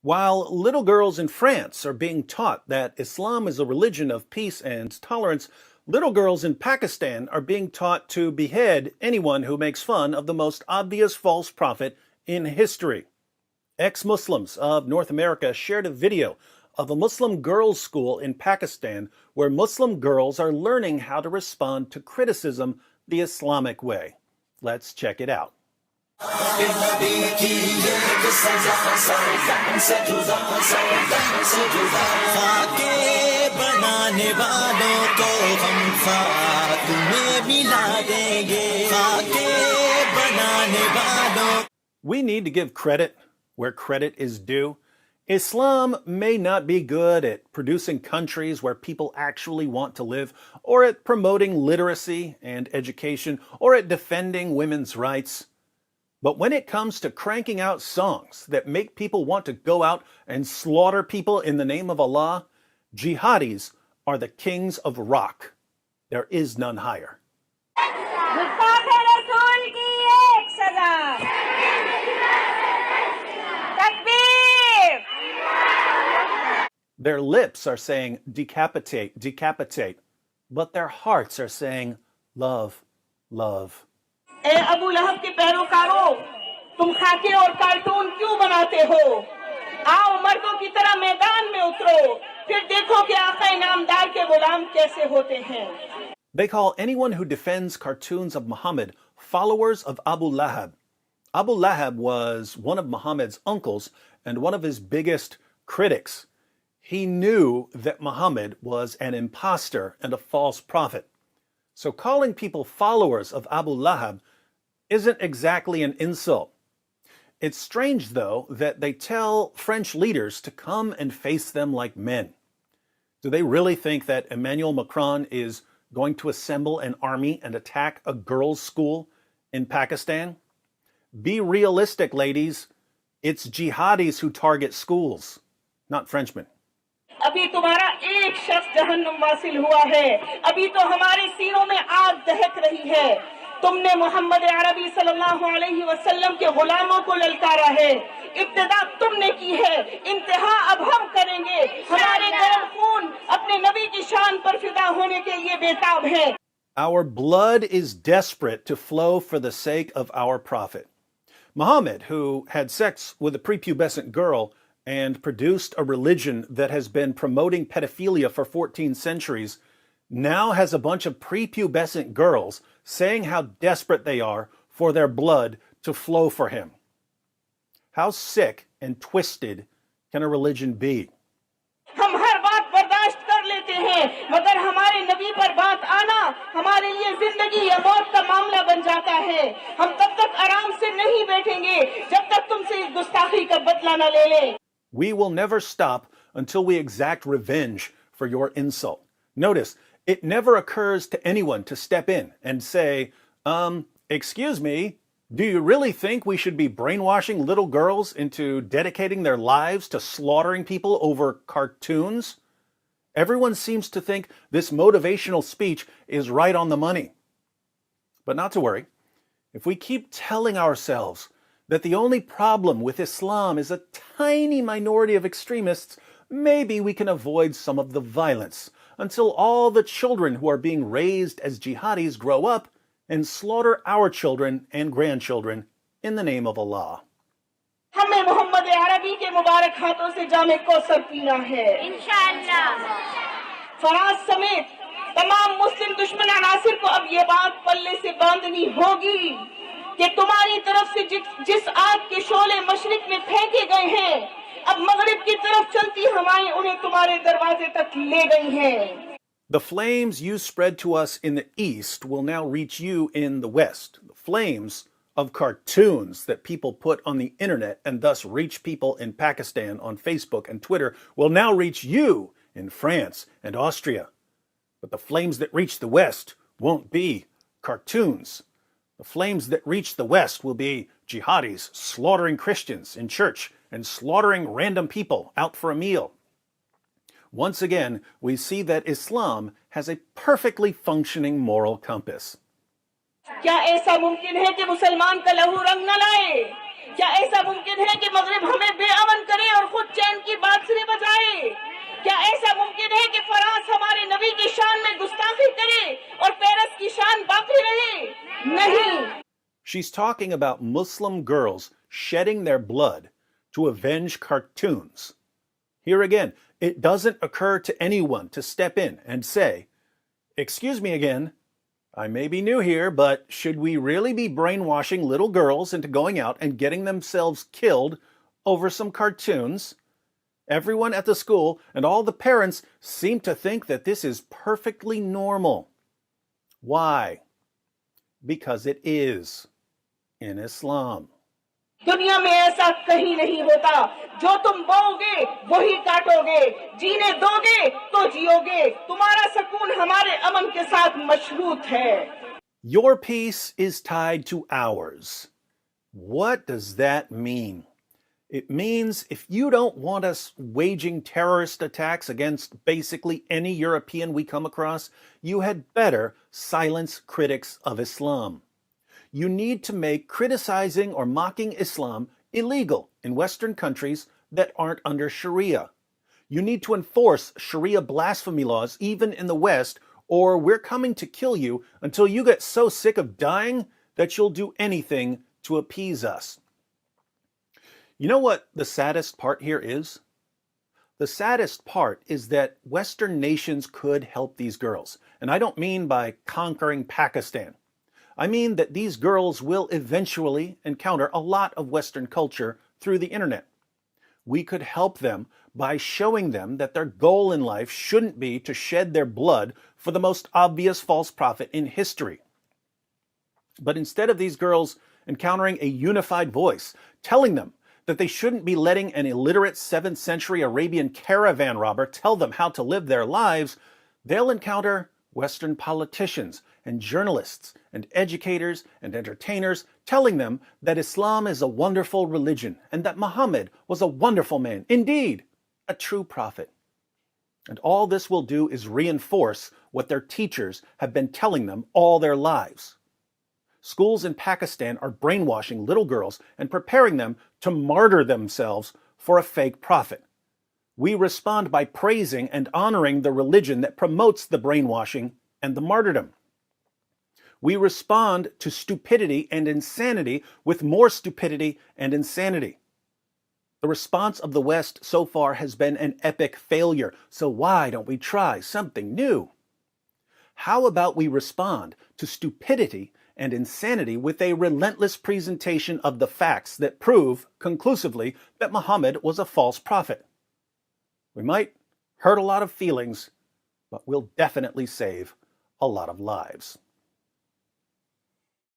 While little girls in France are being taught that Islam is a religion of peace and tolerance, little girls in Pakistan are being taught to behead anyone who makes fun of the most obvious false prophet in history. Ex-Muslims of North America shared a video of a Muslim girls' school in Pakistan where Muslim girls are learning how to respond to criticism the Islamic way. Let's check it out. We need to give credit where credit is due. Islam may not be good at producing countries where people actually want to live, or at promoting literacy and education, or at defending women's rights. But when it comes to cranking out songs that make people want to go out and slaughter people in the name of Allah, jihadis are the kings of rock. There is none higher. Their lips are saying decapitate, decapitate, but their hearts are saying love, love. ए अबू लहब के पैरोकारों, तुम खाके और cartoon क्यों बनाते हो? आओ मर्दों की तरह मैदान में उतरो, फिर देखो कि आका इनामदार के गुलाम कैसे होते हैं. They call anyone who defends cartoons of Muhammad followers of Abu Lahab. Abu Lahab was one of Muhammad's uncles and one of his biggest critics. He knew that Muhammad was an impostor and a false prophet. So calling people followers of Abu Lahab isn't exactly an insult. It's strange, though, that they tell French leaders to come and face them like men. Do they really think that Emmanuel Macron is going to assemble an army and attack a girls' school in Pakistan? Be realistic, ladies. It's jihadis who target schools, not Frenchmen. अभी तुम्हारा एक शख्स जहन्नुम Vasil हुआ है. अभी तो हमारे सीनों में आग दहक रही है. तुमने मोहम्मद अरबी सल्लल्लाहु अलैहि वसल्लम के गुलामों को ललकारा है. इब्तिदा तुमने की है, इंतहा अब हम करेंगे. हमारे गर्म खून अपने नबी की शान पर फिदा होने के लिए बेताब है. Our blood is desperate to flow for the sake of our prophet. Muhammad, who had sex with a prepubescent girl and produced a religion that has been promoting pedophilia for 14 centuries, now has a bunch of prepubescent girls saying how desperate they are for their blood to flow for him. How sick and twisted can a religion be? हम हर बात बर्दाश्त कर लेते हैं, मगर हमारे नबी पर बात आना हमारे लिए जिंदगी या मौत का मामला बन जाता है. हम तब तक आराम से नहीं बैठेंगे जब तक तुमसे इस गुस्ताखी का बदला न ले लें. We will never stop until we exact revenge for your insult. Notice, it never occurs to anyone to step in and say, excuse me, do you really think we should be brainwashing little girls into dedicating their lives to slaughtering people over cartoons? Everyone seems to think this motivational speech is right on the money. But not to worry. If we keep telling ourselves that the only problem with Islam is a tiny minority of extremists, maybe we can avoid some of the violence until all the children who are being raised as jihadis grow up and slaughter our children and grandchildren in the name of Allah. हमें मोहम्मद अरबी के मुबारक हाथों से जामे कौसर पीना है इंशाअल्लाह. फराज समेत तमाम मुस्लिम दुश्मन अनासिर को अब ये बात पल्ले से बांधनी होगी कि तुम्हारी तरफ से जिस आग के शोले मशरिक में फेंके गए हैं, अब मगरिब की तरफ चलती हवाएं उन्हें तुम्हारे दरवाजे तक ले गई हैं. The flames you spread to us in the east will now reach you in the west. The flames of cartoons that people put on the internet and thus reach people in Pakistan on Facebook and Twitter will now reach you in France and Austria. But the flames that reach the west won't be cartoons. The flames that reach the west will be jihadis slaughtering Christians in church and slaughtering random people out for a meal. Once again, we see that Islam has a perfectly functioning moral compass. क्या ऐसा मुमकिन है कि मुसलमान का लहू रंग न लाए? क्या ऐसा मुमकिन है कि मगरिब हमें बेअमन करे और खुद She's talking about Muslim girls shedding their blood to avenge cartoons. Here again, it doesn't occur to anyone to step in and say, "Excuse me again, I may be new here, but should we really be brainwashing little girls into going out and getting themselves killed over some cartoons?" Everyone at the school and all the parents seem to think that this is perfectly normal. Why? Because it is in Islam. दुनिया में ऐसा कहीं नहीं होता। जो तुम बोओगे वही काटोगे, जीने दोगे तो जियोगे। तुम्हारा सुकून हमारे अमन के साथ मशरूत है। Your peace is tied to ours. What does that mean? It means if you don't want us waging terrorist attacks against basically any European we come across, you had better silence critics of Islam. You need to make criticizing or mocking Islam illegal in Western countries that aren't under Sharia. You need to enforce Sharia blasphemy laws even in the West, or we're coming to kill you until you get so sick of dying that you'll do anything to appease us. You know what the saddest part here is? The saddest part is that Western nations could help these girls. And I don't mean by conquering Pakistan. I mean that these girls will eventually encounter a lot of Western culture through the internet. We could help them by showing them that their goal in life shouldn't be to shed their blood for the most obvious false prophet in history. But instead of these girls encountering a unified voice, telling them that they shouldn't be letting an illiterate 7th century Arabian caravan robber tell them how to live their lives, they'll encounter Western politicians and journalists and educators and entertainers telling them that Islam is a wonderful religion and that Muhammad was a wonderful man, indeed, a true prophet. And all this will do is reinforce what their teachers have been telling them all their lives. Schools in Pakistan are brainwashing little girls and preparing them to martyr themselves for a fake prophet. We respond by praising and honoring the religion that promotes the brainwashing and the martyrdom. We respond to stupidity and insanity with more stupidity and insanity. The response of the West so far has been an epic failure, so why don't we try something new? How about we respond to stupidity and insanity with a relentless presentation of the facts that prove conclusively that Muhammad was a false prophet? We might hurt a lot of feelings, but we'll definitely save a lot of lives.